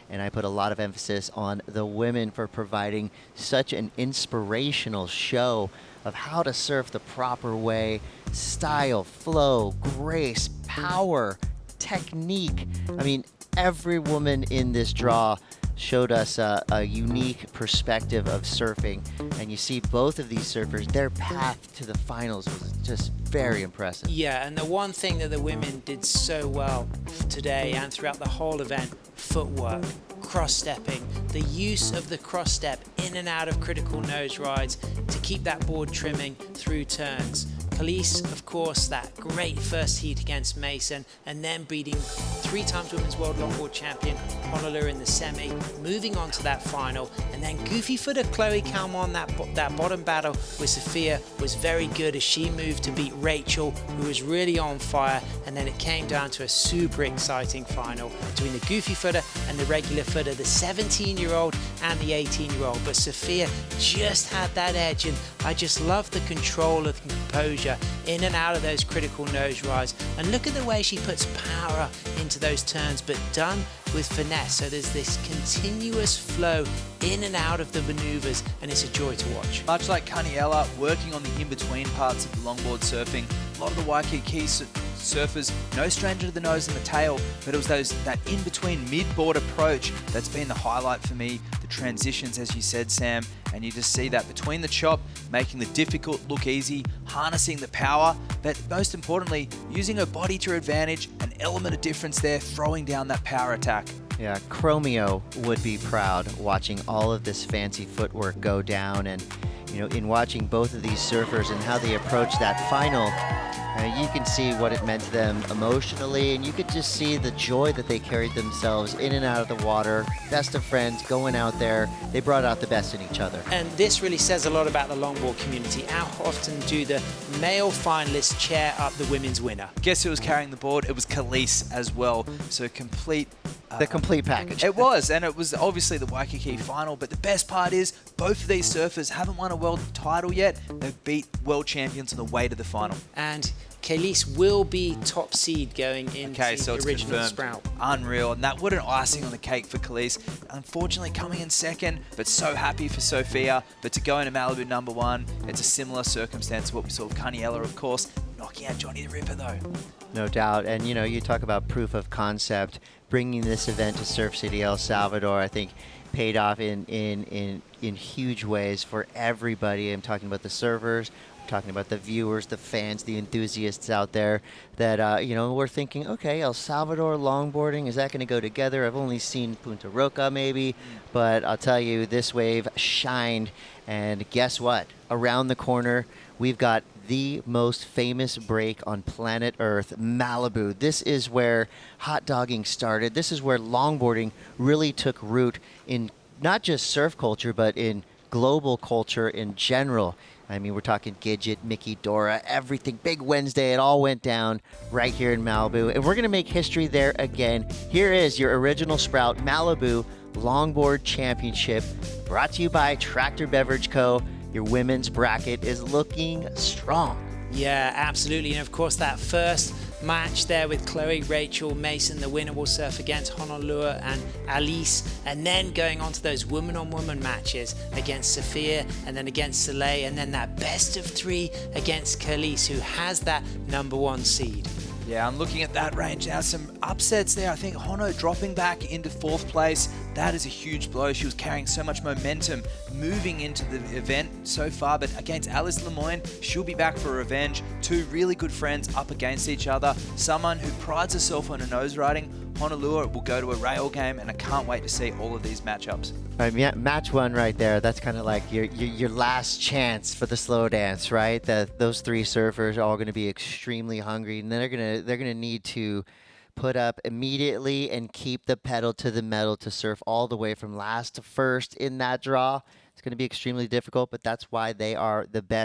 and I put a lot of emphasis on the women for providing such an inspirational show of how to surf the proper way, style, flow, grace, power, technique. I mean, every woman in this draw showed us a unique perspective of surfing, and you see both of these surfers, their path to the finals was just very impressive. Yeah, and the one thing that the women did so well today and throughout the whole event, footwork, cross-stepping, the use of the cross-step in and out of critical nose rides to keep that board trimming through turns. Kelis, of course, that great first heat against Mason, and then beating 3 times Women's World Longboard Champion Honolulu in the semi, moving on to that final, and then goofy footer Chloe Calmon, that bottom battle with Sophia was very good as she moved to beat Racheal, who was really on fire, and then it came down to a super exciting final between the goofy footer and the regular footer, the 17-year-old and the 18-year-old, but Sophia just had that edge, and I just love the control of the composure in and out of those critical nose rides, and look at the way she puts power into those turns, but done with finesse. So there's this continuous flow in and out of the maneuvers, and it's a joy to watch. Much like Kaniela, working on the in-between parts of the longboard surfing, a lot of the Waikiki surfers, no stranger to the nose and the tail, but it was that in-between mid-board approach that's been the highlight for me. The transitions, as you said, Sam, and you just see that between the chop, making the difficult look easy, harnessing the power, but most importantly, using her body to her advantage, an element of difference there, throwing down that power attack. Yeah, Chromio would be proud watching all of this fancy footwork go down, and you know, in watching both of these surfers and how they approach that final, you can see what it meant to them emotionally, and you could just see the joy that they carried themselves in and out of the water. Best of friends going out there. They brought out the best in each other. And this really says a lot about the longboard community. How often do the male finalists cheer up the women's winner? Guess who was carrying the board? It was Kelis as well. So complete. The complete package. It was, and it was obviously the Waikiki final, but the best part is both of these surfers haven't won a world title yet. They've beat world champions on the way to the final. And Kelis will be top seed going into So the original sprout. Unreal, and that would an icing on the cake for Kelis. Unfortunately coming in second, but so happy for Sophia. But to go into Malibu #1, it's a similar circumstance to what we saw with Kaniela, of course, knocking out Johnny the Ripper though. No doubt, and you know, you talk about proof of concept. Bringing this event to Surf City, El Salvador, I think paid off in huge ways for everybody. I'm talking about the surfers, I'm talking about the viewers, the fans, the enthusiasts out there that, you know, we're thinking, okay, El Salvador longboarding, is that going to go together? I've only seen Punta Roca maybe, but I'll tell you, this wave shined, and guess what? Around the corner, we've got the most famous break on planet Earth, Malibu. This is where hot dogging started. This is where longboarding really took root in not just surf culture, but in global culture in general. I mean, we're talking Gidget, Mickey, Dora, everything. Big Wednesday, it all went down right here in Malibu. And we're going to make history there again. Here is your original sprout, Malibu Longboard Championship, brought to you by Tractor Beverage Co. Your women's bracket is looking strong. Yeah, absolutely. And of course, that first match there with Chloe, Racheal, Mason, the winner will surf against Honolulu and Alice, and then going on to those woman-on-woman matches against Sophia and then against Soleil, and then that best of 3 against Kelis, who has that #1 seed. Yeah, I'm looking at that range now. Some upsets there. I think Hono dropping back into 4th place. That is a huge blow. She was carrying so much momentum moving into the event so far, but against Alice Lemoigne, she'll be back for revenge. 2 really good friends up against each other. Someone who prides herself on her nose riding. Honolulu will go to a rail game, and I can't wait to see all of these matchups. All right, yeah, match 1 right there. That's kind of like your last chance for the slow dance, right? Those 3 surfers are all going to be extremely hungry, and they're gonna need to put up immediately and keep the pedal to the metal to surf all the way from last to first in that draw. It's going to be extremely difficult, but that's why they are the best.